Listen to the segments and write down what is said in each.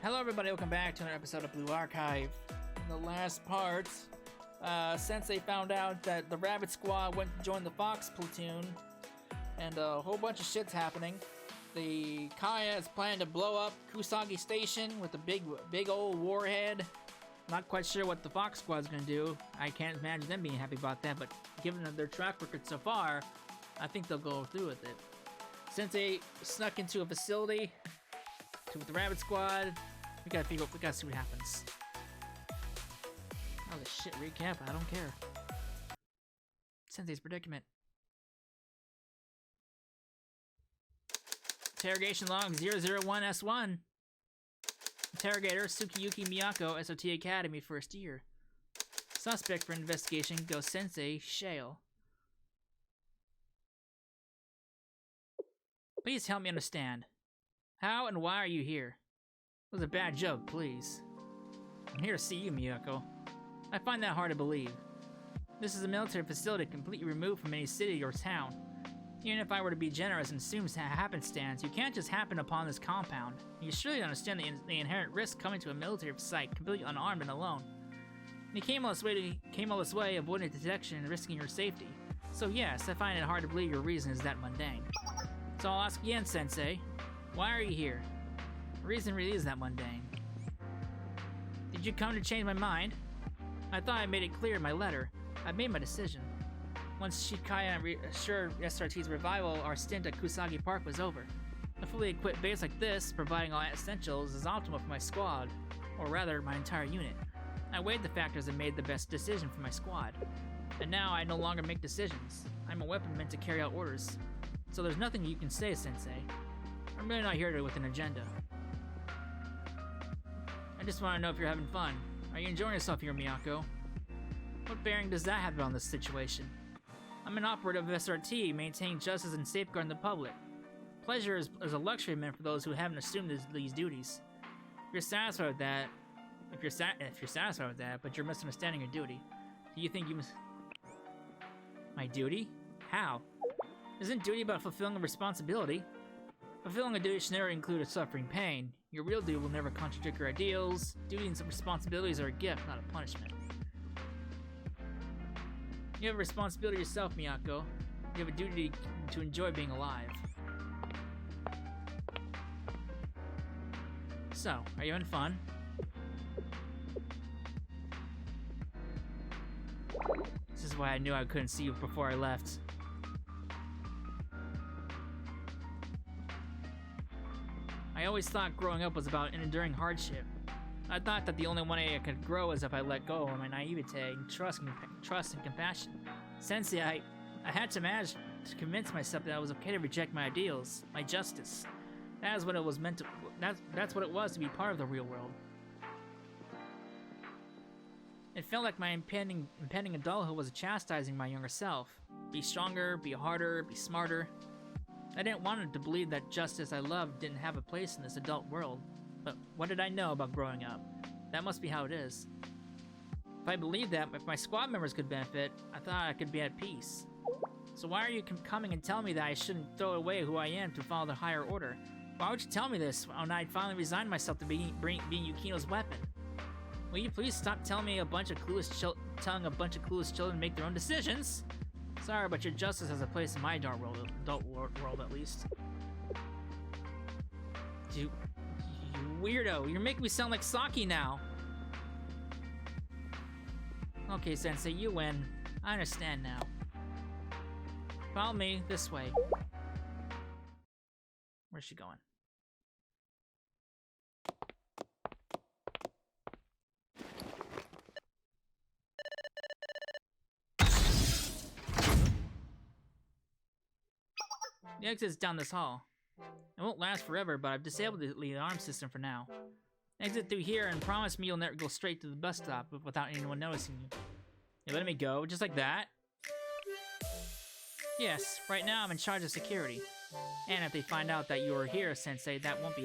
Hello everybody, welcome back to another episode of Blue Archive. In the last part, Sensei found out that the Rabbit Squad went to join the Fox Platoon, and a whole bunch of shit's happening. The Kaya is planning to blow up Kusagi Station with a big old warhead. Not quite sure what the Fox Squad's gonna do. I can't imagine them being happy about that, but given their track record so far, I think they'll go through with it. Sensei snuck into a facility with the Rabbit Squad. We gotta see what happens. Oh, the shit recap, I don't care. Sensei's predicament. Interrogation log 001S1. Interrogator Tsukiyuki Miyako, SOT Academy, first year. Suspect for investigation Go Sensei Shale. Please help me understand. How and why are you here? It was a bad joke, please. I'm here to see you, Miyako. I find that hard to believe. This is a military facility completely removed from any city or town. Even if I were to be generous and assume happenstance, you can't just happen upon this compound. You surely understand the inherent risk coming to a military site completely unarmed and alone. You came all this way avoiding detection and risking your safety. So yes, I find it hard to believe your reason is that mundane. So I'll ask again, Sensei. Why are you here? The reason really is that mundane. Did you come to change my mind? I thought I made it clear in my letter. I made my decision. Once Shikaya assured SRT's revival, our stint at Kusagi Park was over. A fully equipped base like this, providing all essentials, is optimal for my squad, or rather, my entire unit. I weighed the factors and made the best decision for my squad. And now I no longer make decisions. I'm a weapon meant to carry out orders. So there's nothing you can say, Sensei. I'm really not here with an agenda. I just want to know if you're having fun. Are you enjoying yourself here, Miyako? What bearing does that have on this situation? I'm an operative of SRT, maintaining justice and safeguarding the public. Pleasure is a luxury meant for those who haven't assumed these duties. If you're satisfied with that, but you're misunderstanding your duty. Do you think you My duty? How? Isn't duty about fulfilling a responsibility? Fulfilling a duty should never include suffering pain. Your real duty will never contradict your ideals. Duties and responsibilities are a gift, not a punishment. You have a responsibility yourself, Miyako. You have a duty to enjoy being alive. So, are you having fun? This is why I knew I couldn't see you before I left. I always thought growing up was about enduring hardship. I thought that the only way I could grow is if I let go of my naivete and trust and compassion. Sensei, I had to manage to convince myself that it was okay to reject my ideals, my justice. That is what it was meant to. That's what it was to be part of the real world. It felt like my impending adulthood was chastising my younger self. Be stronger, be harder, be smarter. I didn't want it to believe that justice I loved didn't have a place in this adult world. But what did I know about growing up? That must be how it is. If I believed that, if my squad members could benefit, I thought I could be at peace. So why are you coming and telling me that I shouldn't throw away who I am to follow the higher order? Why would you tell me this when I finally resigned myself to being Yukino's weapon? Will you please stop telling a bunch of clueless children to make their own decisions? Sorry, but your justice has a place in my adult world at least. You weirdo, you're making me sound like Saki now. Okay, Sensei, you win. I understand now. Follow me this way. Where's she going? The exit's down this hall. It won't last forever, but I've disabled the alarm system for now. Exit through here and promise me you'll never go straight to the bus stop without anyone noticing you. You're letting me go, just like that? Yes, right now I'm in charge of security. And if they find out that you are here, Sensei, that won't be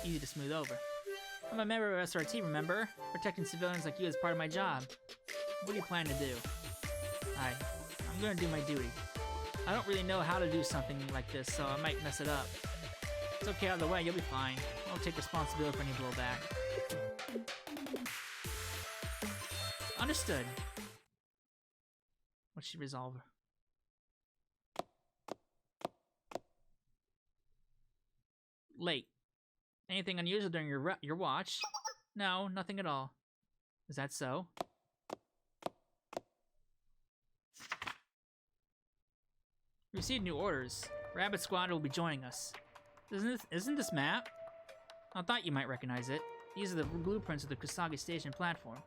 easy to smooth over. I'm a member of SRT, remember? Protecting civilians like you is part of my job. What do you plan to do? I'm gonna do my duty. I don't really know how to do something like this, so I might mess it up. It's okay out of the way, you'll be fine. I'll take responsibility for any blowback. Understood. What's she resolve? Late. Anything unusual during your watch? No, nothing at all. Is that so? We received new orders. Rabbit Squad will be joining us. Isn't this map? I thought you might recognize it. These are the blueprints of the Kusagi Station platform.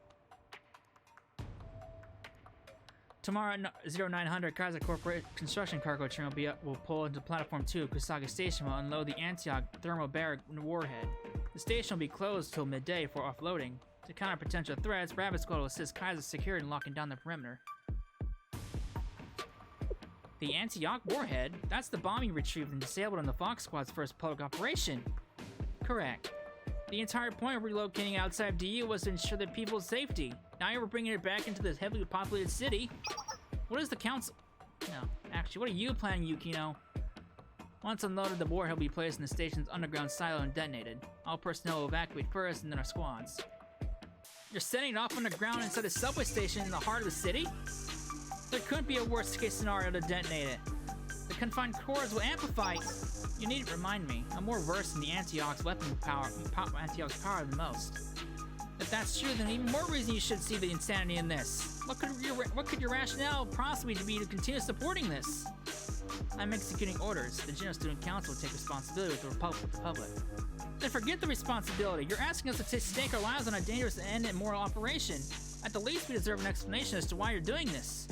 Tomorrow at 0900, Kaiser Corporate construction cargo train will pull into platform 2 of Kusagi Station while unload the Antioch thermobaric warhead. The station will be closed till midday for offloading. To counter potential threats, Rabbit Squad will assist Kaiser security in locking down the perimeter. The Antioch warhead? That's the bomb you retrieved and disabled in the Fox Squad's first public operation. Correct. The entire point of relocating outside of DU was to ensure the people's safety. Now you're bringing it back into this heavily populated city. What is the council? No, actually, what are you planning, Yukino? Once unloaded, the warhead will be placed in the station's underground silo and detonated. All personnel will evacuate first, and then our squads. You're setting it off underground inside a subway station in the heart of the city? There couldn't be a worst-case scenario to detonate it. The confined cores will amplify. You needn't remind me. I'm more versed in the Antioch's weapon power, Antioch's power than most. If that's true, then even more reason you should see the insanity in this. What could your rationale possibly be to continue supporting this? I'm executing orders. The General Student Council will take responsibility with the public. Then forget the responsibility. You're asking us to stake our lives on a dangerous and immoral operation. At the least, we deserve an explanation as to why you're doing this.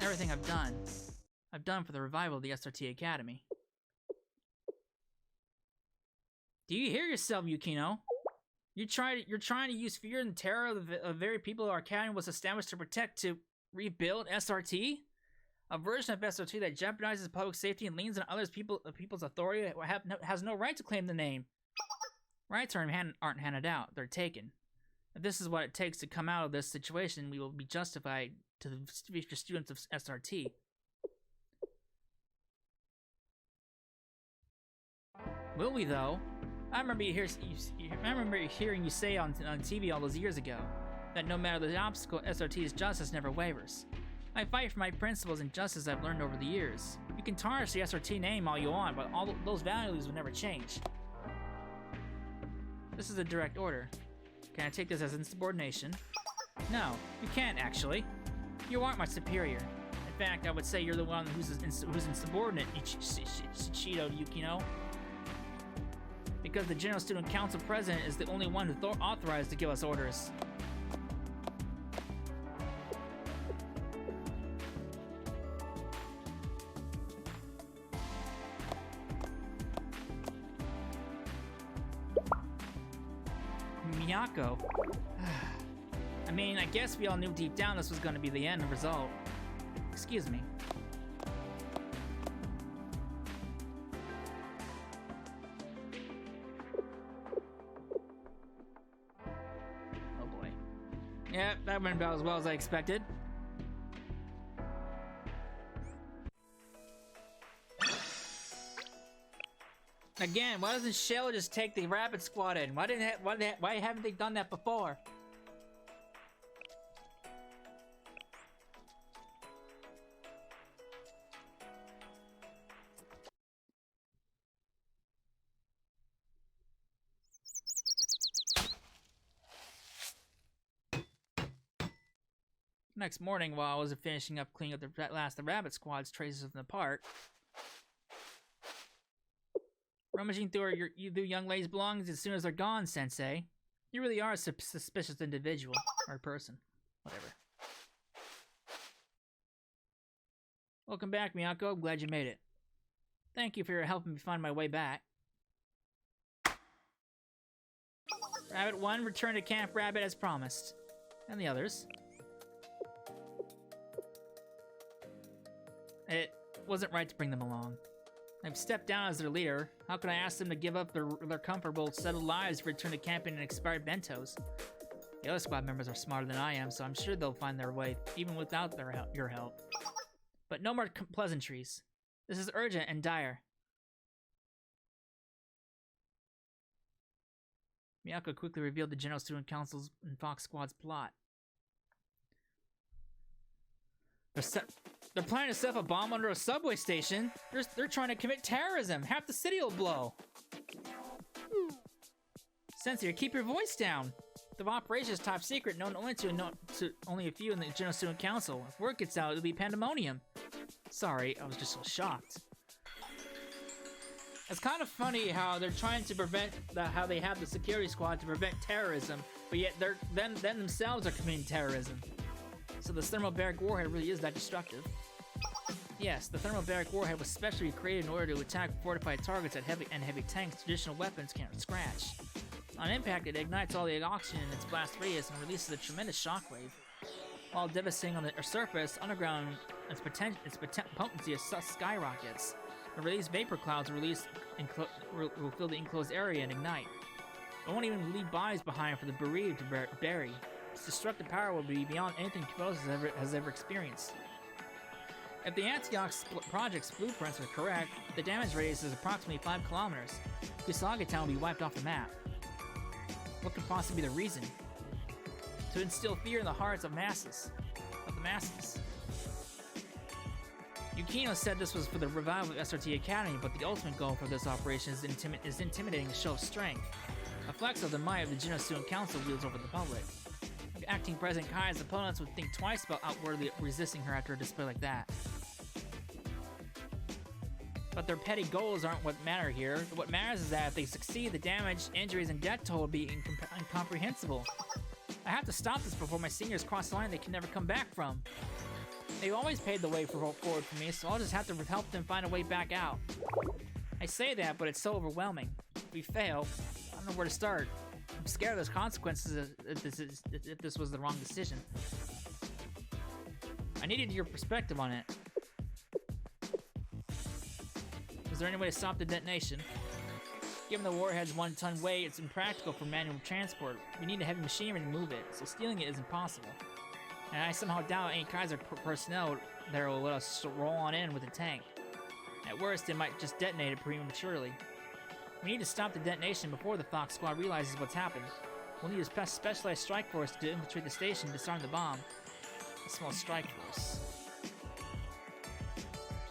Everything I've done for the revival of the SRT Academy. Do you hear yourself, Yukino? You're trying to use fear and terror of the very people our academy was established to protect to rebuild SRT? A version of SRT that jeopardizes public safety and leans on people's authority that has no right to claim the name. Rights aren't handed out, they're taken. If this is what it takes to come out of this situation, we will be justified to the future students of SRT. Will we, though? I remember hearing you say on TV all those years ago that no matter the obstacle, SRT's justice never wavers. I fight for my principles and justice I've learned over the years. You can tarnish the SRT name all you want, but all those values will never change. This is a direct order. Can I take this as insubordination? No, you can't actually. You aren't my superior. In fact, I would say you're the one who's insubordinate, Shido Yukino. Because the General Student Council President is the only one who authorized to give us orders. Miyako. I mean, I guess we all knew deep down this was going to be the end result. Excuse me. Oh boy. Yeah, that went about as well as I expected. Again, why doesn't Shell just take the Rabbit Squad in? Why haven't they done that before? Next morning, while I was finishing up cleaning up the last of the Rabbit Squad's traces of the park, rummaging through the young lady's belongings as soon as they're gone, Sensei. You really are a suspicious individual. Or person. Whatever. Welcome back, Miyako. I'm glad you made it. Thank you for helping me find my way back. Rabbit 1, return to Camp Rabbit as promised. And the others. It wasn't right to bring them along. I've stepped down as their leader. How could I ask them to give up their comfortable, settled lives to return to camping and expired bentos? The other squad members are smarter than I am, so I'm sure they'll find their way, even without your help. But no more pleasantries. This is urgent and dire. Miyako quickly revealed the General Student Council's and Fox Squad's plot. They're planning to set up a bomb under a subway station. They're trying to commit terrorism. Half the city will blow. Sensei, keep your voice down. The operation is top secret, known only to only a few in the General Student Council. If word gets out, it'll be pandemonium. Sorry, I was just so shocked. It's kind of funny how they're trying to prevent how they have the security squad to prevent terrorism, but yet they're themselves are committing terrorism. So the thermobaric warhead really is that destructive. Yes, the thermobaric warhead was specially created in order to attack fortified targets at heavy tanks traditional weapons can't scratch. On impact, it ignites all the oxygen in its blast radius and releases a tremendous shockwave. While devastating on the surface, underground, its potency skyrockets. The released vapor clouds will fill the enclosed area and ignite. It won't even leave bodies behind for the bereaved to bury. Its destructive power will be beyond anything Kibosa has ever experienced. If the Antioch Project's blueprints are correct, the damage radius is approximately 5 kilometers. Kusaga Town will be wiped off the map. What could possibly be the reason? To instill fear in the hearts of the masses. Yukino said this was for the revival of SRT Academy, but the ultimate goal for this operation is intimidating a show of strength. A flex of the might of the General Student Council wields over the public. Acting President Kai's opponents would think twice about outwardly resisting her after a display like that. But their petty goals aren't what matter here. What matters is that if they succeed, the damage, injuries, and death toll will be incomprehensible. I have to stop this before my seniors cross the line they can never come back from. They've always paved the way forward for me, so I'll just have to help them find a way back out. I say that, but it's so overwhelming. If we fail, I don't know where to start. I'm scared of those consequences if this was the wrong decision. I needed your perspective on it. Is there any way to stop the detonation? Given the warhead's 1-ton weight, it's impractical for manual transport. We need a heavy machinery to move it, so stealing it is impossible. And I somehow doubt any Kaiser personnel there will let us roll on in with a tank. At worst, it might just detonate it prematurely. We need to stop the detonation before the Fox Squad realizes what's happened. We'll need a specialized strike force to infiltrate the station and disarm the bomb. A small strike force.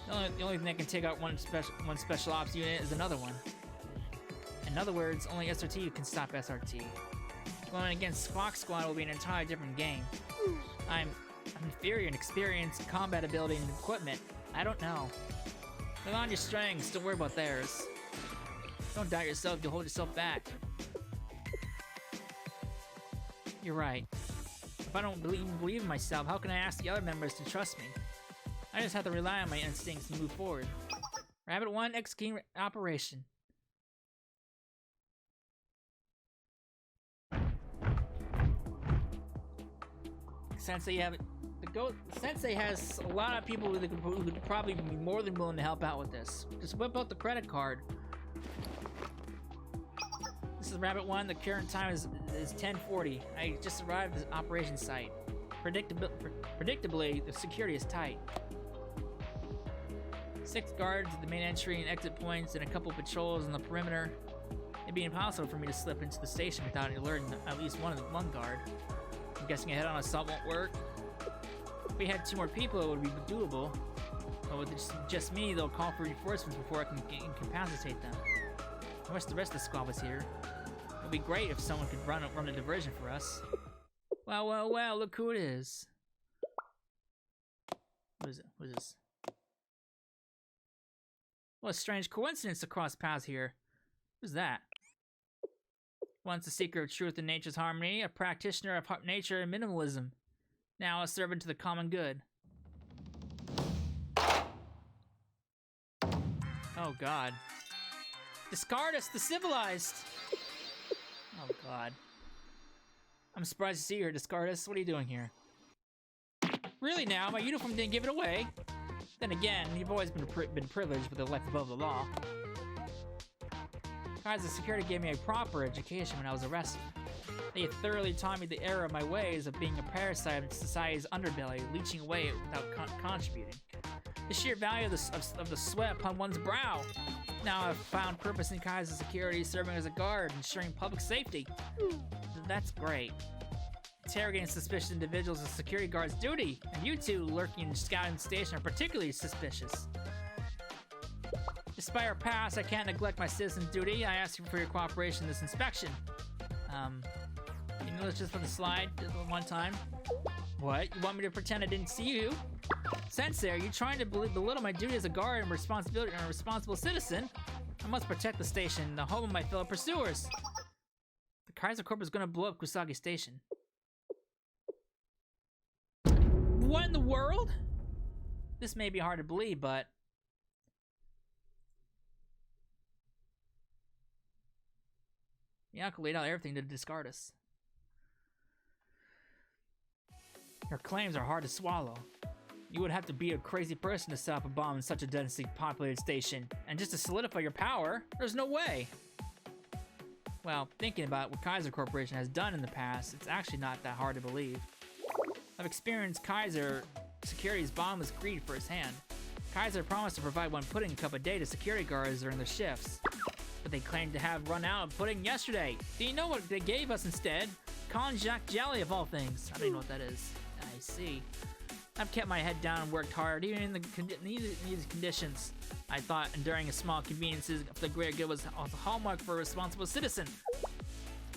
The only thing that can take out one special ops unit is another one. In other words, only SRT can stop SRT. Going against Fox Squad will be an entirely different game. I'm inferior in experience, combat ability, and equipment. I don't know. Look on your strengths, don't worry about theirs. Don't doubt yourself, you'll hold yourself back. You're right. If I don't believe in myself, how can I ask the other members to trust me? I just have to rely on my instincts and move forward. Rabbit 1, executing operation. Sensei, Sensei has a lot of people who could probably be more than willing to help out with this. Just whip out the credit card. This is Rabbit 1. The current time is 10:40. I just arrived at the operation site. Predictably, the security is tight. 6 guards at the main entry and exit points, and a couple patrols on the perimeter. It'd be impossible for me to slip into the station without alerting at least one guard. I'm guessing a head-on assault won't work. If we had 2 more people, it would be doable. But with just me, they'll call for reinforcements before I can incapacitate them. I wish the rest of the squad was here. It would be great if someone could run a diversion for us. Well, look who it is. What is it? What is this? What a strange coincidence to cross paths here. Who's that? Once a seeker of truth and nature's harmony, a practitioner of nature and minimalism. Now a servant to the common good. Oh god. Discard us, the civilized! Oh god. I'm surprised to see you here, Discard us. What are you doing here? Really now? My uniform didn't give it away? Then again, you've always been privileged with a life above the law. Kaiser security gave me a proper education when I was arrested. They thoroughly taught me the error of my ways of being a parasite in society's underbelly, leeching away without contributing. The sheer value of the sweat upon one's brow. Now I've found purpose in Kaiser's security, serving as a guard, ensuring public safety. That's great. Interrogating suspicious individuals is security guard's duty, and you two lurking in the scouting station are particularly suspicious. Despite our past, I can't neglect my citizen's duty. I ask you for your cooperation in this inspection. You notice just for the slide one time? What? You want me to pretend I didn't see you? Sensei, are you trying to belittle my duty as a guard and responsibility and a responsible citizen? I must protect the station, the home of my fellow pursuers. The Kaiser Corp is going to blow up Kusagi Station. What in the world? This may be hard to believe, but... Miyako laid out everything to discard us. Your claims are hard to swallow. You would have to be a crazy person to set up a bomb in such a densely populated station. And just to solidify your power, there's no way. Well, thinking about what Kaiser Corporation has done in the past, it's actually not that hard to believe. I've experienced Kaiser Security's bombless greed for his hand. Kaiser promised to provide one pudding cup a day to security guards during their shifts. But they claimed to have run out of pudding yesterday. Do you know what they gave us instead? Konjac jelly of all things. I don't know what that is. I see. I've kept my head down and worked hard, even in these conditions. I thought enduring a small inconveniences of the greater good was a hallmark for a responsible citizen.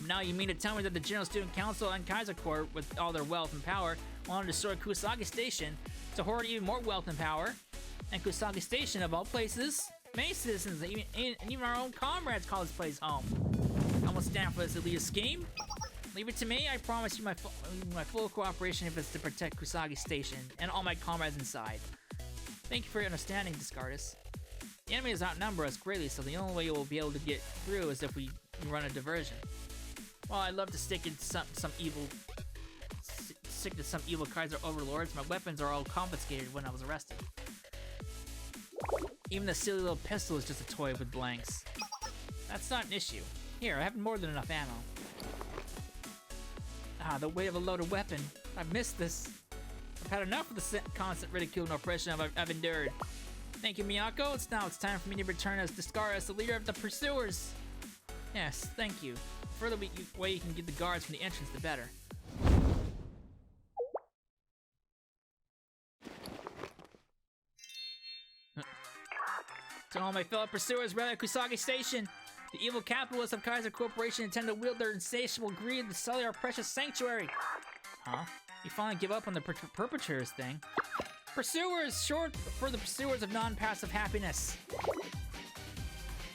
Now you mean to tell me that the General Student Council and Kaiser Corp, with all their wealth and power, want to destroy Kusagi Station to hoard even more wealth and power? And Kusagi Station, of all places, many citizens, and even our own comrades, call this place home. I won't stand for this elitist scheme. Leave it to me. I promise you my full cooperation if it's to protect Kusagi Station and all my comrades inside. Thank you for your understanding, Discardus. The enemies outnumber us greatly, so the only way you will be able to get through is if we run a diversion. While I'd love to stick to some evil Kaiser overlords, my weapons are all confiscated when I was arrested. Even the silly little pistol is just a toy with blanks. That's not an issue. Here, I have more than enough ammo. Ah, the weight of a loaded weapon. I've missed this. I've had enough of the constant ridicule and oppression I've endured. Thank you, Miyako. It's time for me to return as Discardus, the leader of the pursuers. Yes, thank you. The further way you can get the guards from the entrance, the better. To all my fellow pursuers, rather Kusagi Station. The evil capitalists of Kaiser Corporation intend to wield their insatiable greed to sully our precious sanctuary. Huh? You finally give up on the perpetrators thing. Pursuers, short for the pursuers of non-passive happiness.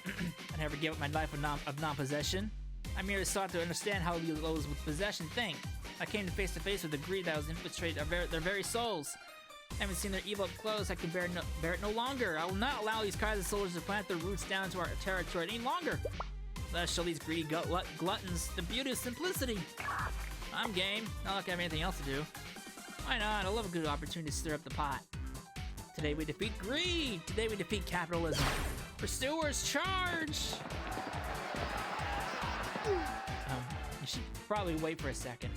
I never gave up my life of non-possession. I merely sought to understand how those with possession think. I came face to face with the greed that was infiltrated their very souls. Having seen their evil up close, I can bear it no longer. I will not allow these Kaiser soldiers to plant their roots down to our territory any longer. Let's show these greedy gluttons the beauty of simplicity. I'm game. Not like I have anything else to do. Why not? I love a good opportunity to stir up the pot. Today we defeat greed. Today we defeat capitalism. Pursuers, charge! You should probably wait for a second.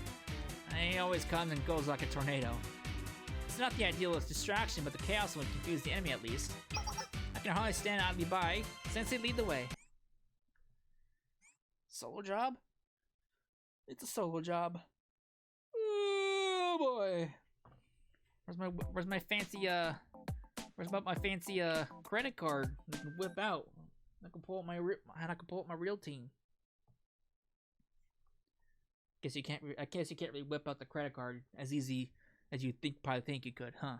He always comes and goes like a tornado. It's not the idealist distraction, but the chaos will confuse the enemy at least. I can hardly stand idly by. Sensei, lead the way. Solo job? It's a solo job. Oh boy. Where's my fancy credit card I can whip out? I can pull up my real team. I guess you can't really whip out the credit card as easy as you probably think you could, huh?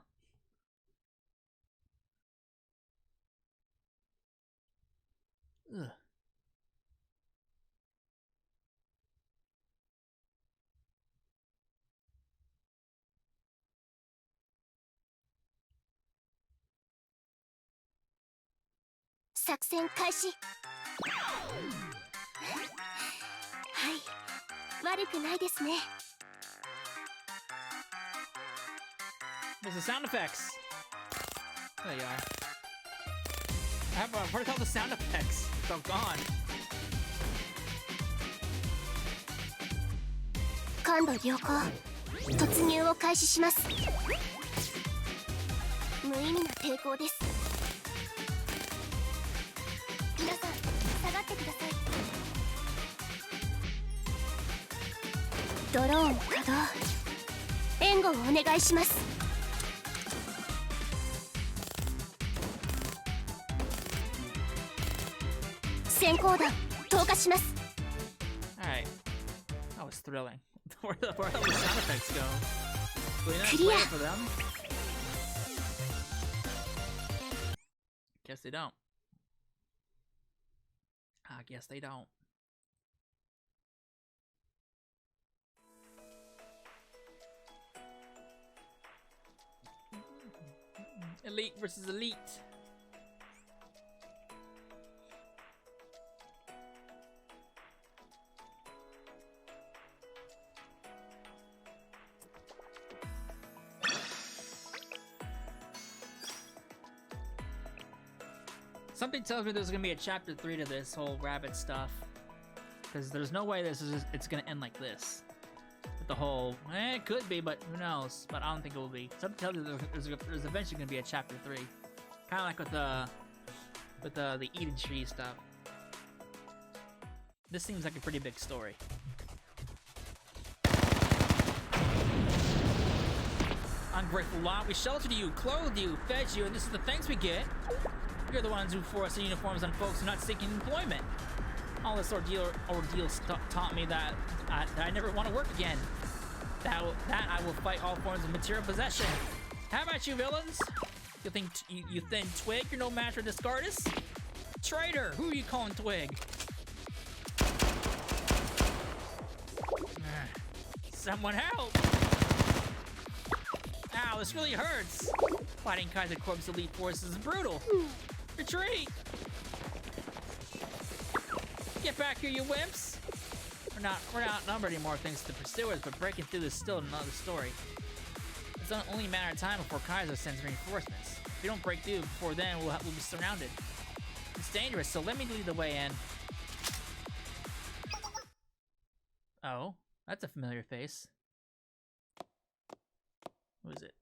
Ugh. There's the sound effects. There you are. Where's all the sound effects? It's all gone. 突入を開始します。無意味な抵抗です。皆さん下がってください。ドローン稼働。援護をお願いします。先行弾投下します。 Alright. That was thrilling. Where the sound effects go? Do we not Clear. play for them? Guess they don't. I guess they don't. Elite versus elite. Something tells me there's gonna be a chapter 3 to this whole rabbit stuff, because there's no way it's gonna end like this. With the whole, it could be, but who knows? But I don't think it will be. Something tells me there's eventually gonna be a chapter 3, kind of like with the Eden Tree stuff. This seems like a pretty big story. Ungrateful lot, we sheltered you, clothed you, fed you, and this is the thanks we get. You're the ones who force the uniforms on folks who are not seeking employment. All this ordeal taught me that I never want to work again. That I will fight all forms of material possession. How about you, villains? You think you thin twig? You're no match for Discardus? Traitor! Who are you calling twig? Someone help! Ow, this really hurts. Fighting Kaiser Corp's elite forces is brutal. Retreat! Get back here, you wimps! We're not outnumbered anymore thanks to pursuers, but breaking through is still another story. It's only a matter of time before Kaiser sends reinforcements. If we don't break through before then, we'll be surrounded. It's dangerous, so let me lead the way in. Oh, that's a familiar face. Who is it?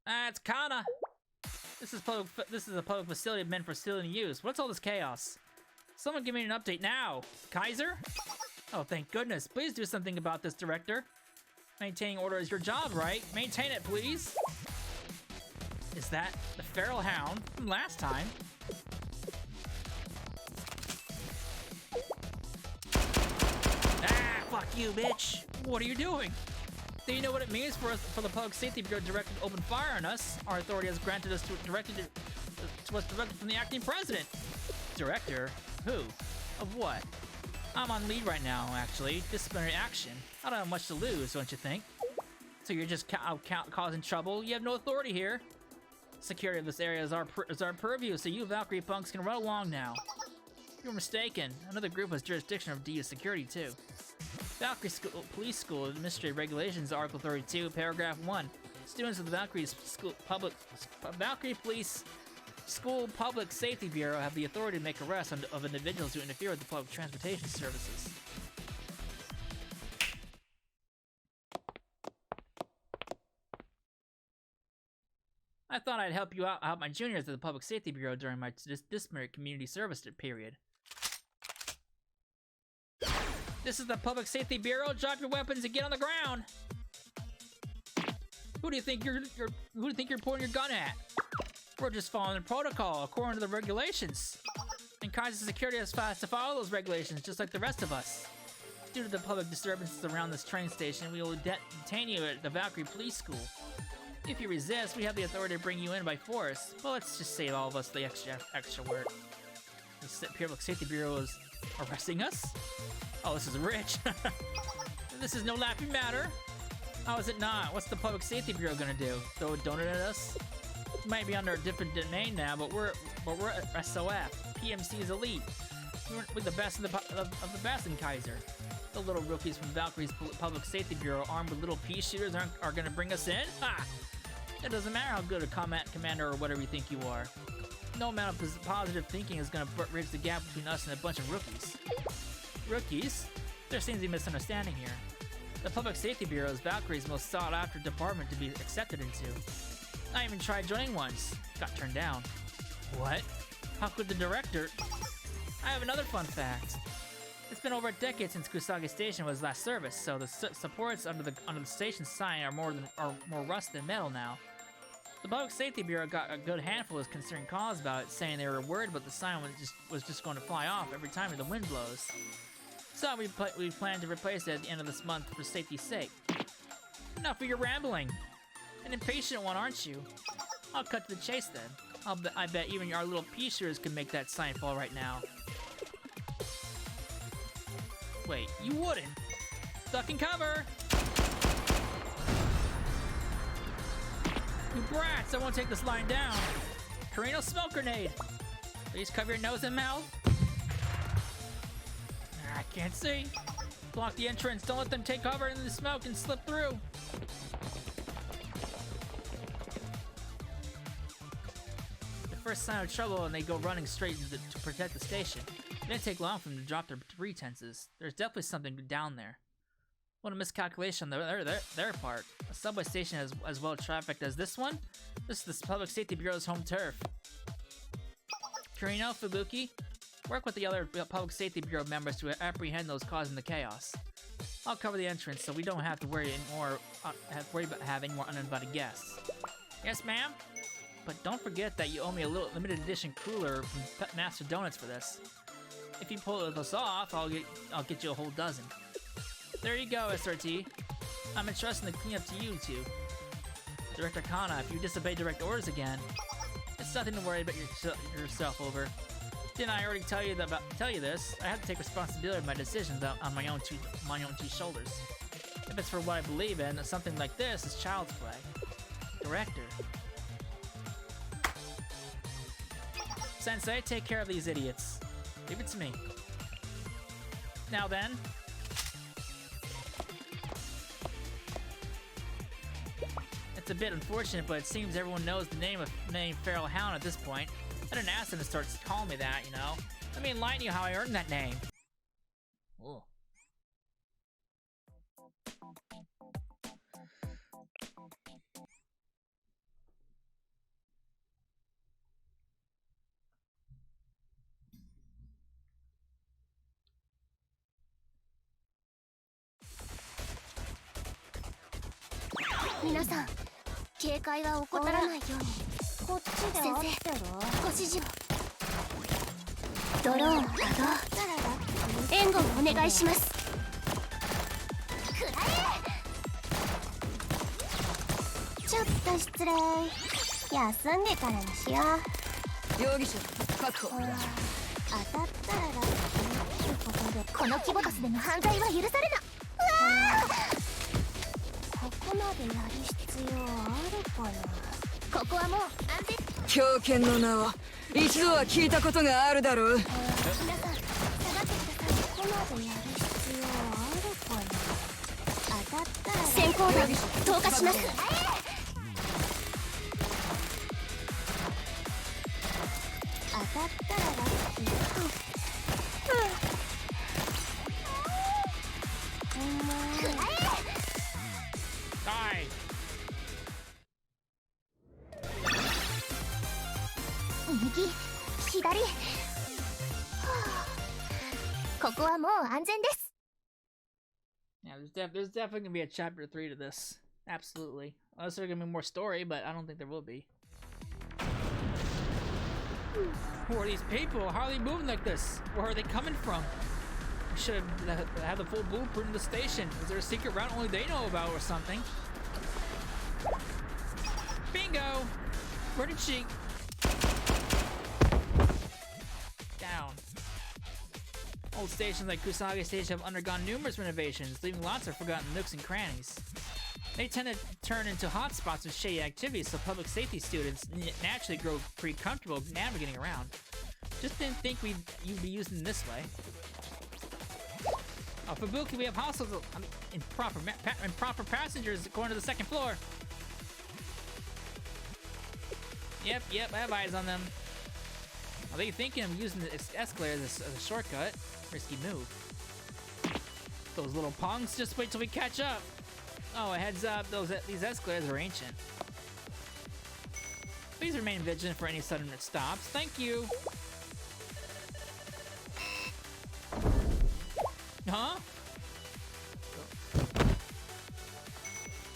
Ah, it's Kana! This is a public facility meant for civilian use. What's all this chaos? Someone give me an update now. Kaiser? Oh, thank goodness. Please do something about this, Director. Maintaining order is your job, right? Maintain it, please. Is that the feral hound from last time? Ah, fuck you, bitch. What are you doing? Do you know what it means for the Public Safety Bureau directed to open fire on us? Our authority has granted us directed from the acting president. Director? Who? Of what? I'm on lead right now, actually. Disciplinary action. I don't have much to lose, don't you think? So you're just causing trouble? You have no authority here. Security of this area is our purview, so you Valkyrie punks can run along now. You're mistaken. Another group has jurisdiction of DU security, too. Valkyrie Police School Administrative Regulations, Article 32, Paragraph 1. Students of the Valkyrie Police School Public Safety Bureau have the authority to make arrests of individuals who interfere with the public transportation services. I thought I'd help my juniors at the Public Safety Bureau during my disciplinary community service period. This is the Public Safety Bureau. Drop your weapons and get on the ground. Who do you think you're pointing your gun at? We're just following the protocol according to the regulations. And Kaiser Security has to follow those regulations just like the rest of us. Due to the public disturbances around this train station, we will detain you at the Valkyrie Police School. If you resist, we have the authority to bring you in by force. Well, let's just save all of us the extra work. The Public Safety Bureau is arresting us? Oh, this is rich. This is no laughing matter. How is it not? What's the Public Safety Bureau gonna do? Throw a donut at us? It might be under a different domain now, but we're SOF. PMC is elite. We're the best of the best in Kaiser. The little rookies from Valkyrie's Public Safety Bureau armed with little pea shooters are gonna bring us in? Ha! It doesn't matter how good a commander or whatever you think you are. No amount of positive thinking is gonna bridge the gap between us and a bunch of rookies. Rookies? There seems to be a misunderstanding here. The Public Safety Bureau is Valkyrie's most sought-after department to be accepted into. I even tried joining once. Got turned down. What? How could the director... I have another fun fact. It's been over a decade since Kusage Station was last serviced, so the supports under the station sign are more rust than metal now. The Public Safety Bureau got a good handful of concerned calls about it, saying they were worried about the sign was just going to fly off every time the wind blows. So we plan to replace it at the end of this month for safety's sake. Enough of your rambling. An impatient one, aren't you? I'll cut to the chase then. I bet even our little pea-shooters could make that sign fall right now. Wait, you wouldn't? Duck and cover! You brats, I won't take this line down. Carino smoke grenade. Please cover your nose and mouth. I can't see. Block the entrance, don't let them take cover in the smoke and slip through. The first sign of trouble and they go running straight to protect the station. It didn't take long for them to drop their pretenses. There's definitely something down there. What a miscalculation on their part. A subway station as well trafficked as this one? This is the Public Safety Bureau's home turf. Kirino, Fubuki, work with the other Public Safety Bureau members to apprehend those causing the chaos. I'll cover the entrance so we don't have to worry about having more uninvited guests. Yes, ma'am? But don't forget that you owe me a little limited edition cooler from Master Donuts for this. If you pull this off, I'll get you a whole dozen. There you go, SRT. I'm entrusting the cleanup to you two. Director Kana, if you disobey direct orders again, it's nothing to worry about yourself over. Didn't I already tell you this? I have to take responsibility of my decisions on my own two shoulders. If it's for what I believe in, something like this is child's play. Director. Sensei, take care of these idiots. Leave it to me. Now then. It's a bit unfortunate, but it seems everyone knows the name Feral Hound at this point. I didn't ask them to start calling me that, you know. Let me enlighten you how I earned that name. Ooh. 皆さん、警戒は怠らないように。こっちで先生、ご指示を。ドローン稼働。援護をお願いします。くらえ！ちょっと失礼。休んでからにしよう。容疑者確保。当たったらラッキーということで、この規模カスでの犯罪は許されな。うわー！ ここまでやる必要あるかな。ここはもう安全。狂犬の名を一度は聞いたことがあるだろう。皆さん、下がってください。ここまでやる必要あるかな。当たったら先行弾投下します。当たったらラッキー。右、左。ここはもう安全です。Yeah, there's definitely gonna be a chapter 3 to this. Absolutely. Unless there's gonna be more story, but I don't think there will be. Who are these people? How are they moving like this? Where are they coming from? We should have had the full blueprint of the station. Is there a secret route only they know about or something? Bingo! Where did she... Down. Old stations like Kusage Station have undergone numerous renovations, leaving lots of forgotten nooks and crannies. They tend to turn into hotspots of shady activities, so public safety students naturally grow pretty comfortable navigating around. Just didn't think you'd be using them this way. Oh, Fubuki, we have hostels, improper passengers going to the second floor. Yep, I have eyes on them. Are they thinking of using the escalator as a shortcut? Risky move. Those little punks, just wait till we catch up. Oh, a heads up, these escalators are ancient. Please remain vigilant for any sudden stops. Thank you. Huh?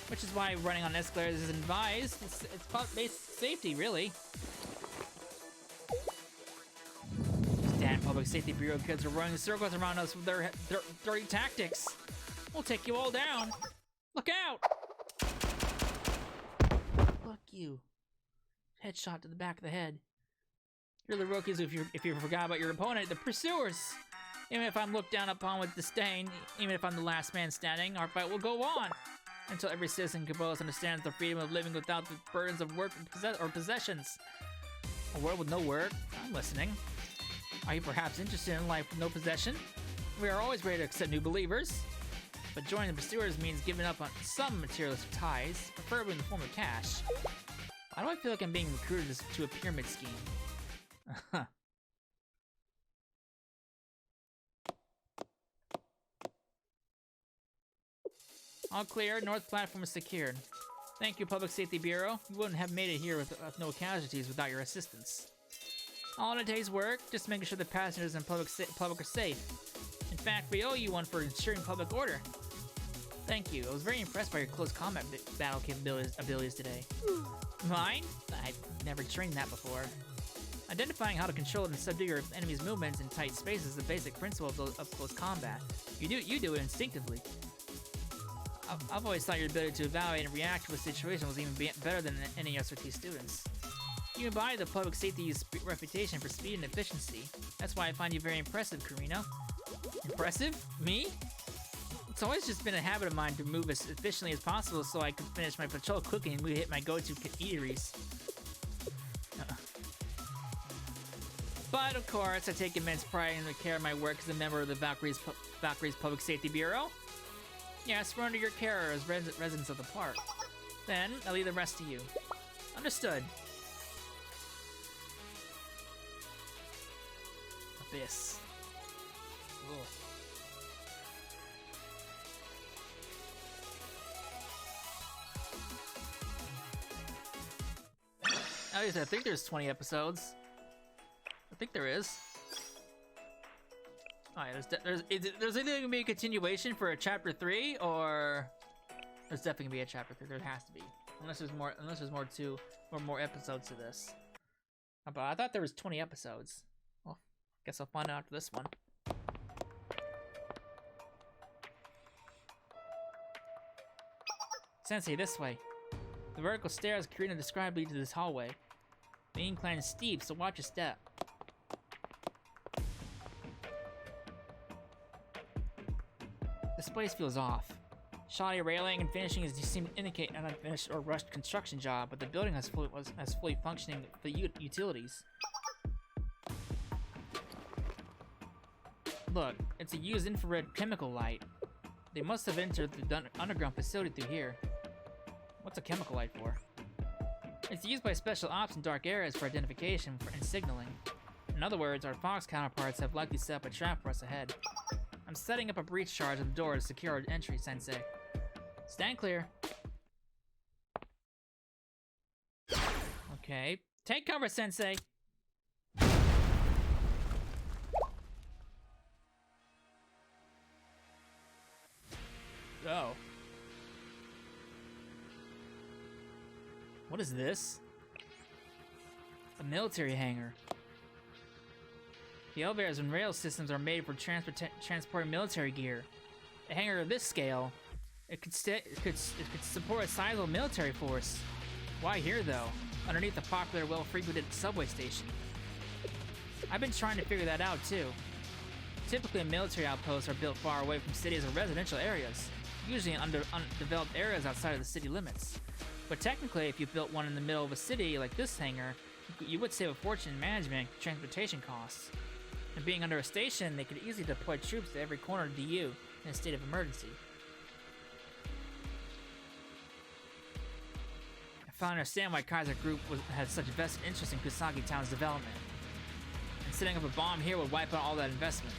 Which is why running on escalators isn't advised. It's about basic safety, really. These damn Public Safety Bureau kids are running circles around us with their dirty tactics. We'll take you all down. Look out! Fuck you. Headshot to the back of the head. You're the rookies if you forgot about your opponent, the pursuers. Even if I'm looked down upon with disdain, even if I'm the last man standing, our fight will go on. Until every citizen can both understands the freedom of living without the burdens of work or possessions. A world with no work? I'm listening. Are you perhaps interested in life with no possession? We are always ready to accept new believers. But joining the pursuers means giving up on some materialistic ties, preferably in the form of cash. Why do I feel like I'm being recruited to a pyramid scheme? All clear. North platform is secured. Thank you, Public Safety Bureau. You wouldn't have made it here with no casualties without your assistance. All in a day's work, just making sure the passengers and public are safe. In fact, we owe you one for ensuring public order. Thank you. I was very impressed by your close combat battle abilities today. Mine? I've never trained that before. Identifying how to control and subdue your enemy's movements in tight spaces is the basic principle of close combat. You do it instinctively. I've always thought your ability to evaluate and react to a situation was even better than any SRT students. You embody the public safety's reputation for speed and efficiency. That's why I find you very impressive, Karino. Impressive? Me? It's always just been a habit of mine to move as efficiently as possible so I could finish my patrol quickly and hit my go-to eateries. But of course, I take immense pride in the care of my work as a member of the Valkyrie's Public Safety Bureau. Yes, we're under your care as residents of the park. Then, I'll leave the rest to you. Understood. Abyss. Ugh. I think there's 20 episodes. I think there is. Alright, there's either gonna be a continuation for a chapter 3, or there's definitely gonna be a chapter 3. There has to be, unless there's more episodes to this. But I thought there was 20 episodes. Well, guess I'll find out after this one. Sensei, this way. The vertical stairs Karina described lead to this hallway. The incline is steep, so watch your step. This place feels off. Shoddy railing and finishing seem to indicate an unfinished or rushed construction job, but the building has fully functioning utilities. Look, it's a used infrared chemical light. They must have entered the underground facility through here. What's a chemical light for? It's used by special ops in dark areas for identification and signaling. In other words, our Fox counterparts have likely set up a trap for us ahead. I'm setting up a breach charge on the door to secure our entry, Sensei. Stand clear. Okay. Take cover, Sensei! Oh. What is this? A military hangar. The elevators and rail systems are made for transporting military gear. A hangar of this scale, it could support a sizable military force. Why here, though? Underneath the popular, well-frequented subway station. I've been trying to figure that out, too. Typically, military outposts are built far away from cities or residential areas, usually in undeveloped areas outside of the city limits. But technically, if you built one in the middle of a city like this hangar, you would save a fortune in management and transportation costs. And being under a station, they could easily deploy troops to every corner of DU in a state of emergency. I finally understand why Kaiser Group had such a vested interest in Kusagi Town's development. And setting up a bomb here would wipe out all that investment.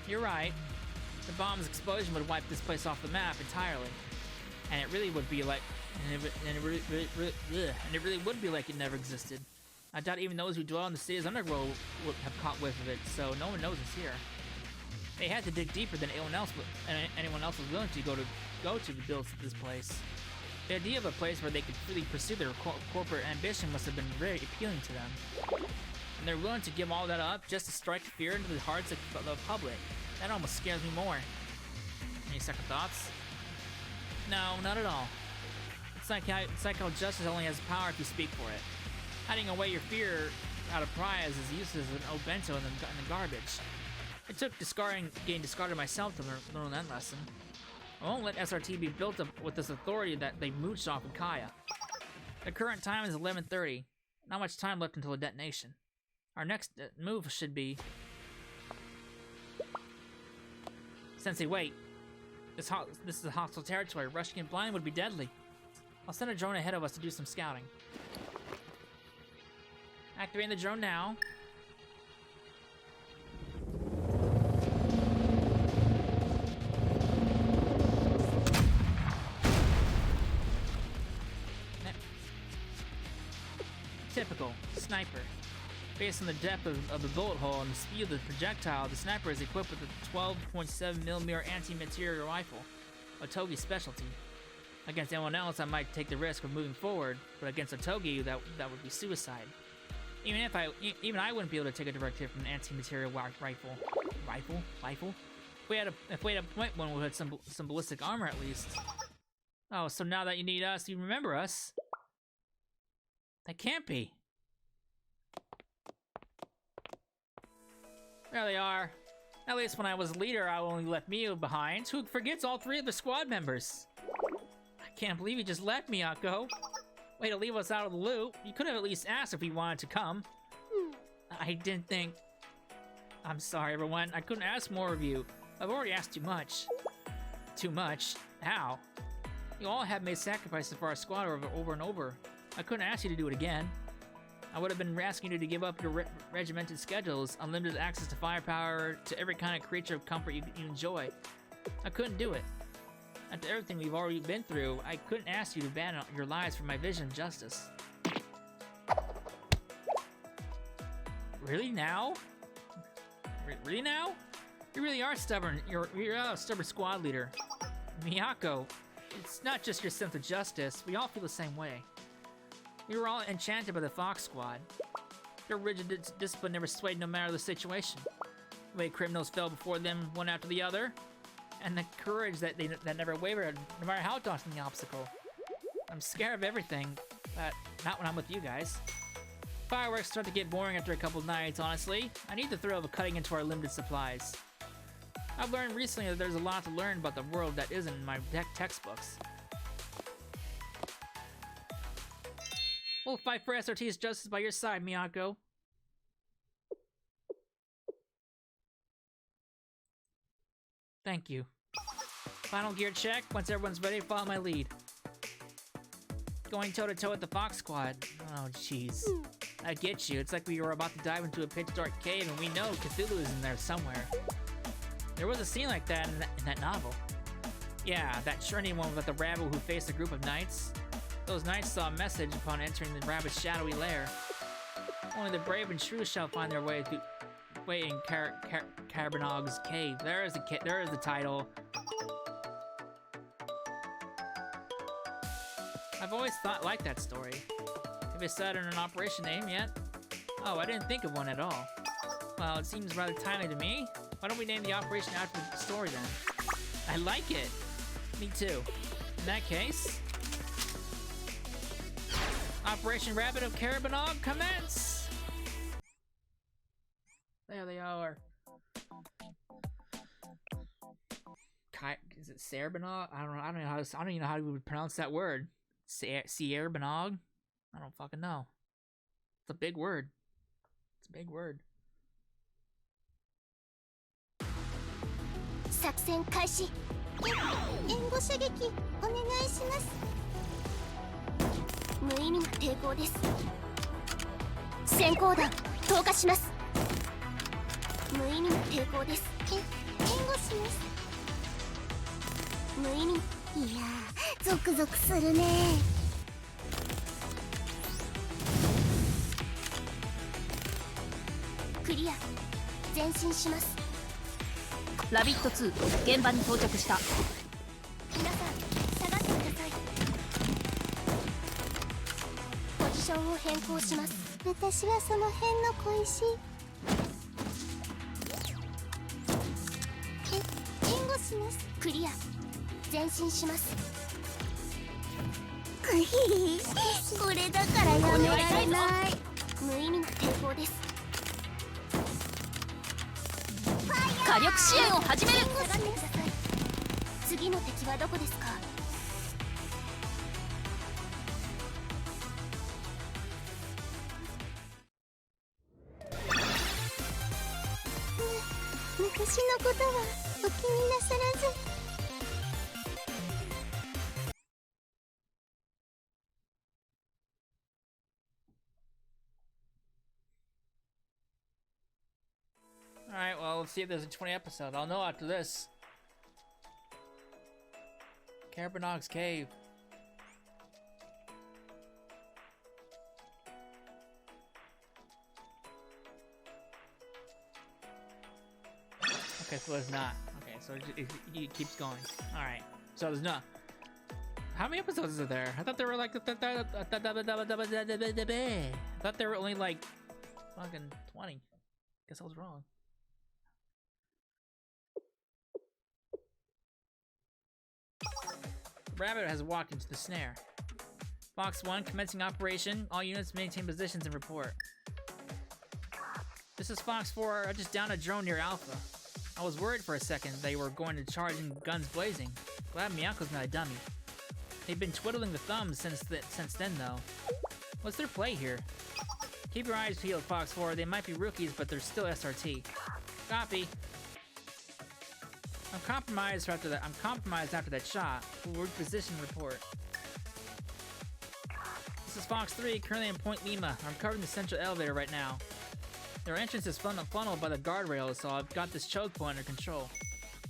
You're right. The bomb's explosion would wipe this place off the map entirely. and it really would be like, and it really would be like it never existed. I doubt even those who dwell in the city's underworld would have caught whiff of it, so no one knows it's here. They had to dig deeper than anyone else was willing to go to build this place. The idea of a place where they could freely pursue their corporate ambition must have been very appealing to them. And they're willing to give all that up just to strike fear into the hearts of the public. That almost scares me more. Any second thoughts? No, not at all. It's like how justice only has power if you speak for it. Hiding away your fear out of pride is as useless as an old bento in the garbage. It took getting discarded myself to learn that lesson. I won't let SRT be built up with this authority that they mooched off of Kaya. The current time is 11:30. Not much time left until a detonation. Our next move should be... Sensei, wait. This is a hostile territory. Rushing in blind would be deadly. I'll send a drone ahead of us to do some scouting. Activating the drone now. Typical. Sniper. Based on the depth of the bullet hole and the speed of the projectile, the sniper is equipped with a 12.7mm anti-material rifle, Otogi's specialty. Against anyone else, I might take the risk of moving forward, but against Otogi, that would be suicide. Even I wouldn't be able to take a direct hit from an anti-material rifle. Rifle? If we had a point one, we had some ballistic armor at least. Oh, so now that you need us, you remember us? That can't be. There they are. At least when I was leader, I only left me behind. Who forgets all three of the squad members? I can't believe you just left, Miyako. Way to leave us out of the loop. You could have at least asked if we wanted to come. I didn't think... I'm sorry, everyone. I couldn't ask more of you. I've already asked too much. Too much? How? You all have made sacrifices for our squad over and over. I couldn't ask you to do it again. I would have been asking you to give up your regimented schedules, unlimited access to firepower, to every kind of creature of comfort you enjoy. I couldn't do it. After everything we've already been through, I couldn't ask you to abandon your lives for my vision of justice. Really now? Really now? You really are stubborn. You're a stubborn squad leader. Miyako, it's not just your sense of justice. We all feel the same way. We were all enchanted by the Fox Squad. Their rigid discipline never swayed no matter the situation. The way criminals fell before them one after the other. And the courage that never wavered, no matter how daunting the obstacle. I'm scared of everything, but not when I'm with you guys. Fireworks start to get boring after a couple of nights, honestly. I need the thrill of cutting into our limited supplies. I've learned recently that there's a lot to learn about the world that isn't in my textbooks. We'll fight for SRT's justice by your side, Miyako. Thank you. Final gear check. Once everyone's ready, follow my lead. Going toe-to-toe with the Fox Squad. Oh, jeez. I get you. It's like we were about to dive into a pitch-dark cave and we know Cthulhu is in there somewhere. There was a scene like that in that novel. Yeah, that trendy one with the rabble who faced a group of knights. Those knights saw a message upon entering the rabbit's shadowy lair. Only the brave and true shall find their way in Carbonog's cave. There is the title. I've always liked that story. Have you decided on an operation name yet? Oh, I didn't think of one at all. Well, it seems rather timely to me. Why don't we name the operation after the story then? I like it. Me too. In that case, Operation Rabbit of Carabonog commence! There they are. Is it Carabonog? I don't even know how we would pronounce that word. Carabonog? I don't fucking know. It's a big word. It's a big word. 作戦開始。援護射撃お願いします。無意味な抵抗です。閃光弾投下します。無意味な抵抗です。援護します。無意味。いやゾクゾクするね。クリア。前進します。ラビット2現場に到着した。皆さん下がってください。ポジションを変更します。私はその辺の小石。援護します。クリア。前進します。クヒこれだからやめられない。無意味な抵抗です。火力支援を始める。下がってください。次の敵はどこですか？昔のことはお気になさらず。Alright, well, let's see if there's a 20 episode. I'll know after this. Carbonog's Cave. Okay, so there's not. Okay, so it keeps going. Alright, so there's not. How many episodes are there? I thought there were like... I thought there were only like... fucking 20. Guess I was wrong. The rabbit has walked into the snare. Fox 1, commencing operation. All units maintain positions and report. This is Fox 4. I just downed a drone near Alpha. I was worried for a second they were going to charge in guns blazing. Glad Miyako's not a dummy. They've been twiddling the thumbs since then, though. What's their play here? Keep your eyes peeled, Fox 4. They might be rookies, but they're still SRT. Copy. I'm compromised after that shot. We'll reposition report. This is Fox 3, currently in Point Lima. I'm covering the central elevator right now. Their entrance is funneled by the guardrails, so I've got this choke point under control.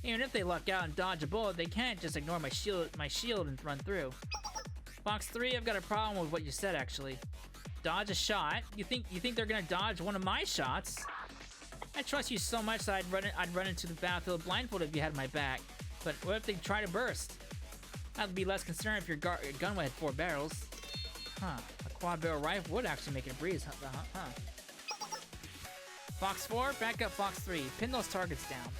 Even if they luck out and dodge a bullet, they can't just ignore my shield and run through. Fox 3, I've got a problem with what you said, actually. Dodge a shot? You think they're gonna dodge one of my shots? I trust you so much that I'd run into the battlefield blindfolded if you had my back. But what if they try to burst? I'd be less concerned if your gun had 4 barrels. Huh. A quad barrel rifle would actually make it a breeze, huh? Fox 4, back up Fox 3. Pin those targets down.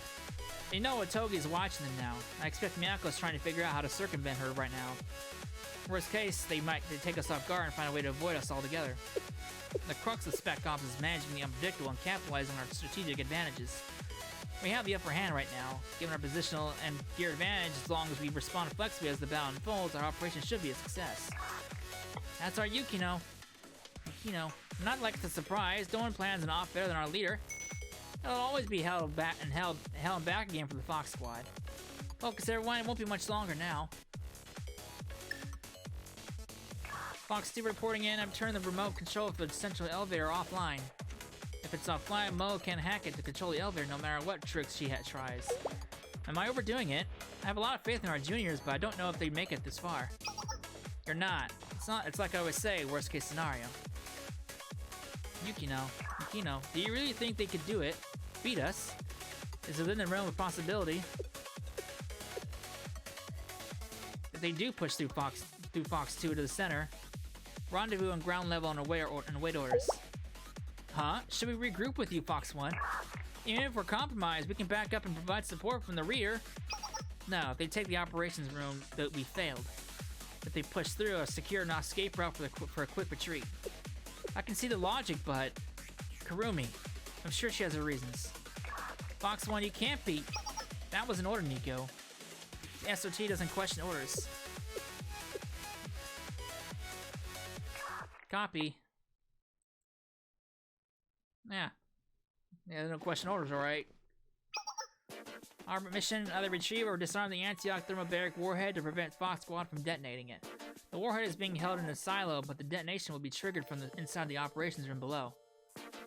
You know Otogi's watching them now. I expect Miyako's trying to figure out how to circumvent her right now. Worst case, they take us off guard and find a way to avoid us altogether. The crux of Spec Ops is managing the unpredictable and capitalizing on our strategic advantages. We have the upper hand right now. Given our positional and gear advantage, as long as we respond flexibly as the battle unfolds, our operation should be a success. That's our Yukino. Yukino. Not like it's a surprise. No one plans an op better than our leader. It'll always be held back again for the Fox Squad. Focus everyone, it won't be much longer now. Fox 2 reporting in. I've turned the remote control for the central elevator offline. If it's offline, Mo can hack it to control the elevator no matter what tricks she tries. Am I overdoing it? I have a lot of faith in our juniors, but I don't know if they make it this far. You're not. It's like I always say, worst case scenario. Yukino, do you really think they could do it? Beat us? Is it within the realm of possibility? If they do push through Fox 2 to the center, rendezvous on ground level and await orders. Huh? Should we regroup with you, Fox 1? Even if we're compromised, we can back up and provide support from the rear. No, if they take the operations room, we failed. If they push through, a secure and escape route for a quick retreat. I can see the logic, but... Kurumi. I'm sure she has her reasons. Fox 1, you can't beat... That was an order, Nico. The SOT doesn't question orders. Copy. Yeah, no question orders, alright. Our mission, either retrieve or disarm the anti-thermobaric warhead to prevent Fox Squad from detonating it. The warhead is being held in a silo, but the detonation will be triggered from inside the operations room below.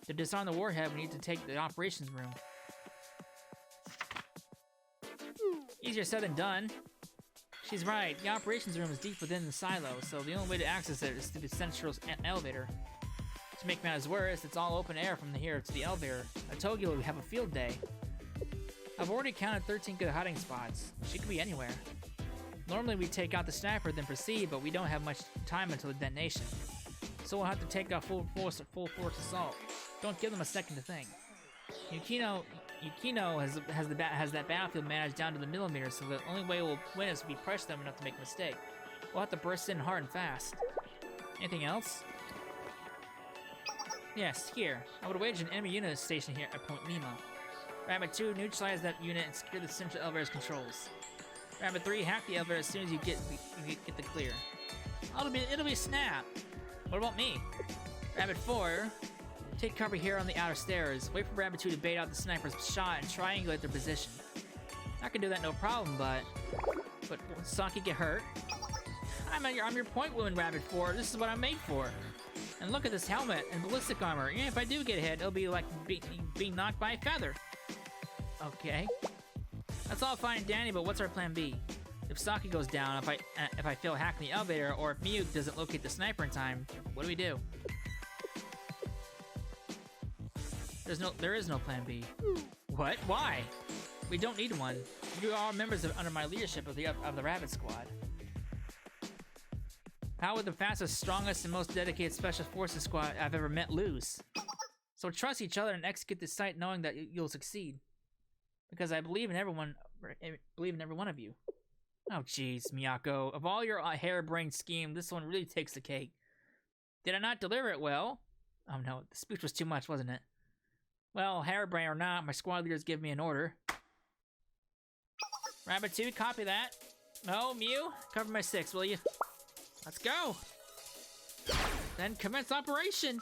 To disarm the warhead, we need to take the operations room. Easier said than done. She's right. The operations room is deep within the silo, so the only way to access it is through the central elevator. To make matters worse, it's all open air from here to the elevator. I told you we have a field day. I've already counted 13 good hiding spots. She could be anywhere. Normally we take out the sniper then proceed, but we don't have much time until the detonation. So we'll have to take out full force assault. Don't give them a second to think. Yukino has that battlefield managed down to the millimeter, so the only way we'll win is if we pressure them enough to make a mistake. We'll have to burst in hard and fast. Anything else? Yes, here. I would wager an enemy unit is stationed here at Point Nemo. Rabbit 2, neutralize that unit and secure the central elevator's controls. Rabbit 3, hack the elevator as soon as you get the clear. It'll be snap. What about me? Rabbit 4, take cover here on the outer stairs. Wait for Rabbit 2 to bait out the sniper's shot and triangulate their position. I can do that no problem, but will Saki get hurt? I'm your point woman, Rabbit 4. This is what I'm made for. And look at this helmet and ballistic armor. Even if I do get hit, it'll be like being knocked by a feather. Okay. That's all fine and dandy, but what's our plan B? If Saki goes down, if I fail hacking the elevator, or if Miyu doesn't locate the sniper in time, what do we do? There is no plan B. What? Why? We don't need one. You are all members under my leadership of the Rabbit Squad. How would the fastest, strongest, and most dedicated Special Forces squad I've ever met lose? So trust each other and execute this site knowing that you'll succeed. Because I believe in every one of you. Oh jeez, Miyako. Of all your harebrained scheme, this one really takes the cake. Did I not deliver it well? Oh no, the speech was too much, wasn't it? Well, harebrained or not, my squad leaders give me an order. Rabbit 2, copy that. No, Mew, cover my 6, will you? Let's go! Then commence operation!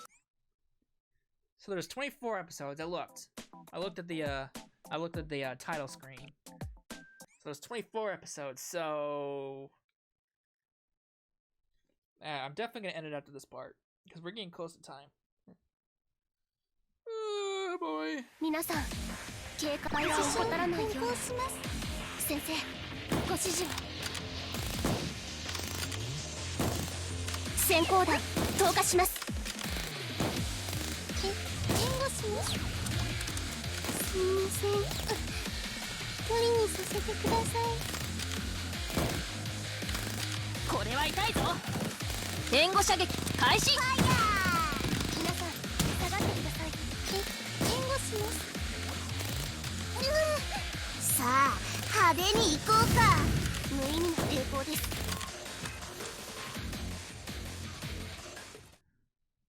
So there's 24 episodes. I looked at the title screen. So there's 24 episodes, so I'm definitely gonna end it after this part because we're getting close to time. Oh boy. 皆さん、警戒は怠らないように。先生、ご指示を。先行弾、投下します。援護します。すみません。無理にさせてください。これは痛いぞ。援護射撃開始。ファイヤー。皆さん、下がってください。援護します。さあ、派手に行こうか。無意味な抵抗です。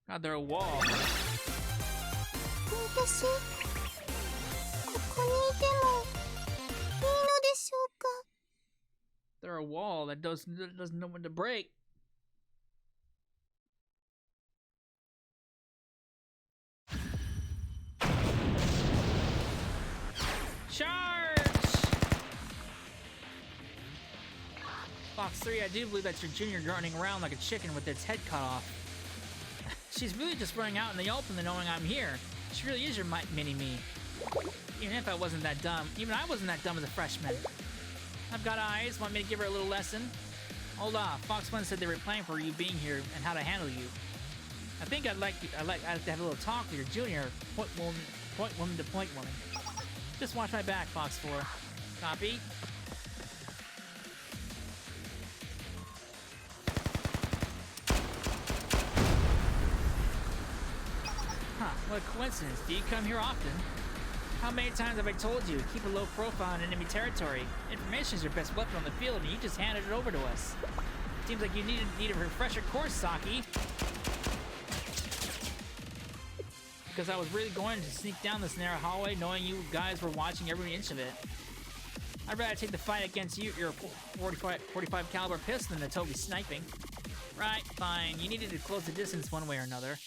God, they're a wall. 私、ここにいてもいいのでしょうか。They're a wall that doesn't know when to break. Charge! Fox 3, I do believe that's your junior running around like a chicken with its head cut off. She's really just running out in the open and knowing I'm here. She really is your mini-me. Even if I wasn't that dumb. Even I wasn't that dumb as a freshman. I've got eyes. Want me to give her a little lesson? Hold off. Fox 1 said they were planning for you being here and how to handle you. I think I'd like to have a little talk with your junior point woman to point woman. Just watch my back, Fox 4. Copy. Huh, what a coincidence. Do you come here often? How many times have I told you, keep a low profile in enemy territory? Information is your best weapon on the field, and you just handed it over to us. Seems like you need a refresher course, Saki. Because I was really going to sneak down this narrow hallway knowing you guys were watching every inch of it. I'd rather take the fight against you, your 45 caliber pistol than a Toby sniping. Right, fine. You needed to close the distance one way or another.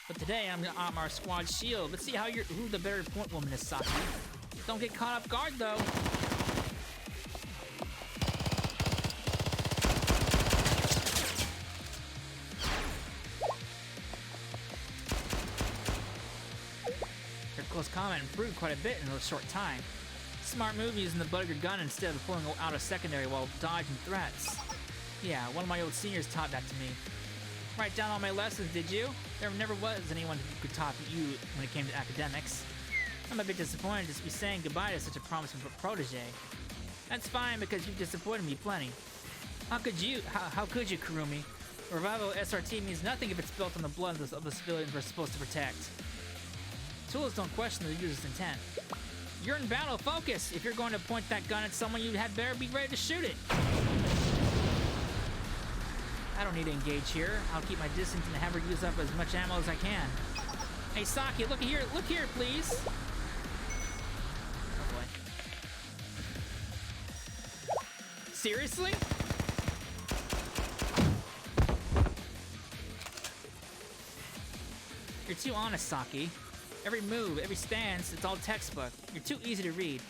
But today, I'm our squad's shield. Let's see who the better point woman is, Saki. Don't get caught off guard, though. Your close combat improved quite a bit in a short time. smart move using the butt of your gun instead of pulling out a secondary while dodging threats. Yeah, one of my old seniors taught that to me. Write down all my lessons, did you? There never was anyone who could top you when it came to academics. I'm a bit disappointed to be saying goodbye to such a promising protege. That's fine because you've disappointed me plenty. How could you, Kurumi? A revival SRT means nothing if it's built on the blood of the civilians we're supposed to protect. Tools don't question the user's intent. You're in battle, focus! If you're going to point that gun at someone, you had better be ready to shoot it! I don't need to engage here. I'll keep my distance and have her use up as much ammo as I can. Hey Saki, look here please! Oh boy. Seriously? You're too honest, Saki. Every move, every stance, it's all textbook. You're too easy to read.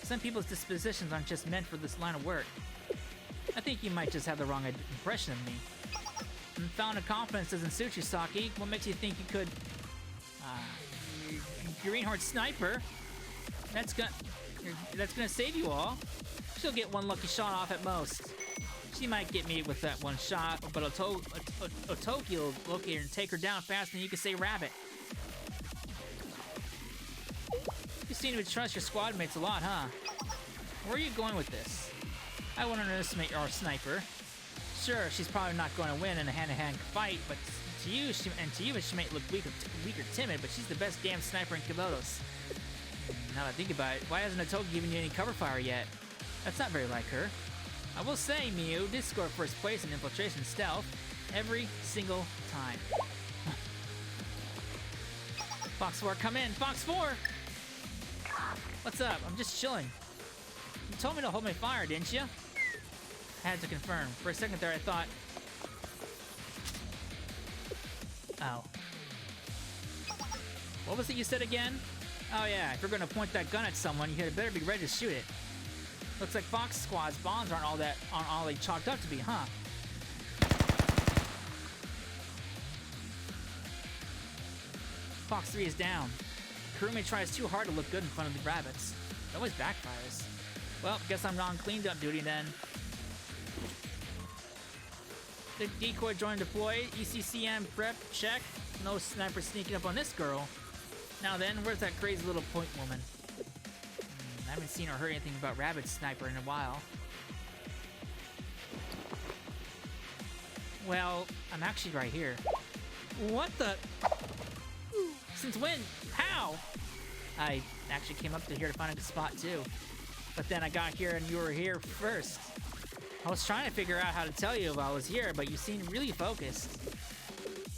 Some people's dispositions aren't just meant for this line of work. I think you might just have the wrong impression of me. Unfounded confidence doesn't suit you, Saki. What makes you think you could... Greenhorn Sniper? That's gonna save you all. She'll get one lucky shot off at most. She might get me with that one shot, but Otoki will locate her and take her down faster than you can say rabbit. You seem to trust your squad mates a lot, huh? Where are you going with this? I won't underestimate our sniper. Sure, she's probably not going to win in a hand-to-hand fight, but to you, she might look weak or timid, but she's the best damn sniper in Kibotos. Now that I think about it, why hasn't Otoki given you any cover fire yet? That's not very like her. I will say, Miu did score first place in infiltration stealth every single time. Fox 4, come in! Fox 4! What's up? I'm just chilling. You told me to hold my fire, didn't you? I had to confirm. For a second there, I thought... Oh. What was it you said again? Oh yeah, if you're gonna point that gun at someone, you had better be ready to shoot it. Looks like Fox Squad's bombs aren't all they chalked up to be, huh? Fox 3 is down. Kurumi tries too hard to look good in front of the rabbits. It always backfires. Well, guess I'm on cleaned up duty then. The decoy drone deployed. ECCM prep check. No sniper sneaking up on this girl. Now then, where's that crazy little point woman? I haven't seen or heard anything about rabbit sniper in a while. Well, I'm actually right here. What the? Since when? How? I actually came up to here to find a good spot too. But then I got here and you were here first. I was trying to figure out how to tell you if I was here, but you seemed really focused.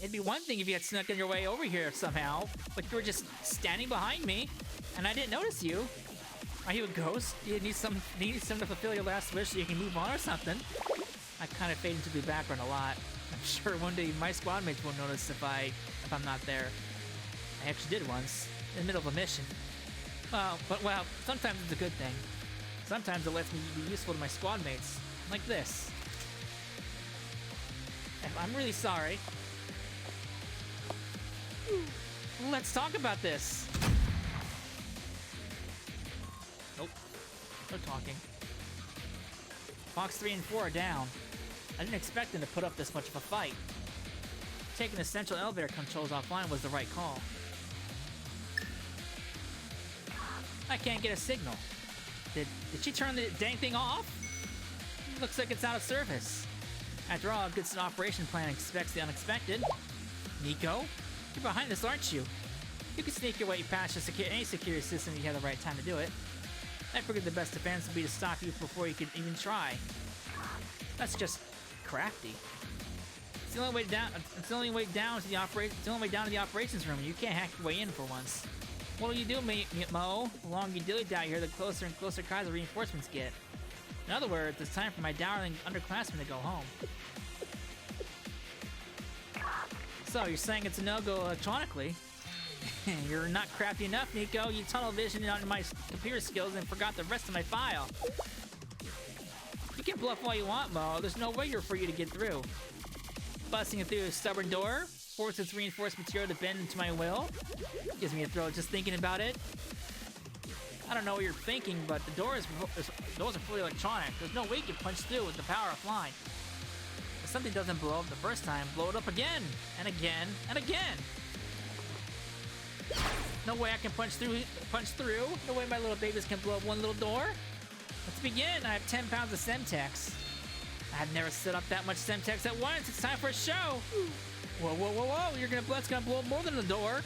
It'd be one thing if you had snuck in your way over here somehow, but you were just standing behind me, and I didn't notice you. Are you a ghost? Do you need something to fulfill your last wish so you can move on or something? I kind of fade into the background a lot. I'm sure one day my squad mates won't notice if I'm not there. I actually did once, in the middle of a mission. Well, sometimes it's a good thing. Sometimes it lets me be useful to my squad mates, like this. And I'm really sorry. Let's talk about this. Nope. No talking. Fox 3 and 4 are down. I didn't expect them to put up this much of a fight. Taking the central elevator controls offline was the right call. I can't get a signal. Did she turn the dang thing off? Looks like it's out of service. After all, a good operation plan expects the unexpected. Nico? You're behind this, aren't you? You can sneak your way past any security system if you have the right time to do it. I figured the best defense would be to stop you before you could even try. That's just crafty. It's the only way down. It's the only way down to the operations room. You can't hack your way in for once. What'll you do, Mo? The longer you dilly-dally here, the closer and closer Kaiser reinforcements get. In other words, it's time for my darling underclassmen to go home. So, you're saying it's a no-go electronically? You're not crafty enough, Nico. You tunnel visioned onto my computer skills and forgot the rest of my file. You can bluff all you want, Mo. There's no way for you to get through. Busting through a stubborn door, force its reinforced material to bend into my will. Gives me a thrill just thinking about it. I don't know what you're thinking, but the doors are fully electronic. There's no way you can punch through with the power offline. If something doesn't blow up the first time, blow it up again, and again, and again. No way I can punch through. No way my little babies can blow up one little door. Let's begin. I have 10 pounds of Semtex. I've never set up that much Semtex at once. It's time for a show. Whoa, whoa, whoa, whoa. It's gonna blow up more than the door.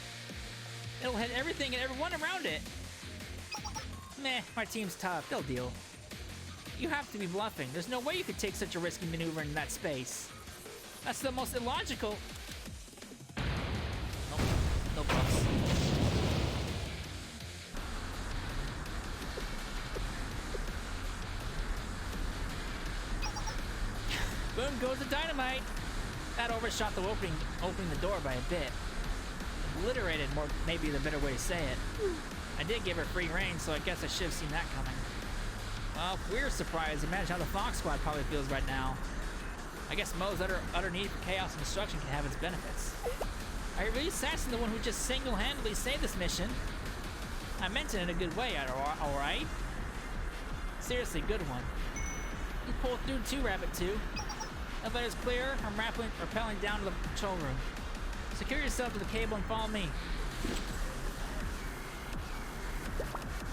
It'll hit everything and everyone around it. Meh, my team's tough. They'll deal. You have to be bluffing. There's no way you could take such a risky maneuver in that space. That's the most illogical. Nope. No bluffs. Boom goes the dynamite. That overshot the opening the door by a bit. Obliterated, more maybe the better way to say it. I did give her free reign, so I guess I should have seen that coming. Well, if we're surprised, imagine how the Fox Squad probably feels right now. I guess Moe's utter need for chaos and destruction can have its benefits. Are you really assassin the one who just single-handedly saved this mission? I meant it in a good way, alright? Seriously, good one. You pulled through too, Rabbit 2. Elevator's clear. I'm rappelling down to the control room. Secure yourself to the cable and follow me.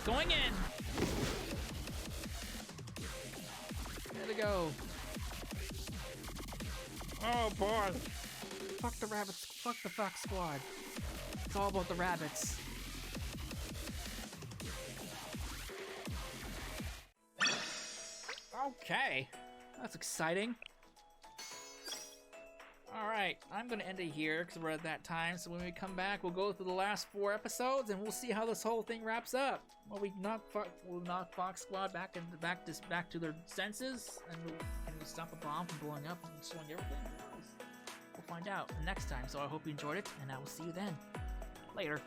Going in. There we go. Oh boy. Fuck the rabbits. Fuck the Fox Squad. It's all about the rabbits. Okay. That's exciting. Alright, I'm gonna end it here because we're at that time. So when we come back, we'll go through the last 4 episodes and we'll see how this whole thing wraps up. Well, we'll knock Fox Squad back to their senses, and can we stop a bomb from blowing up and destroying everything? Who knows? We'll find out next time. So I hope you enjoyed it, and I will see you then. Later.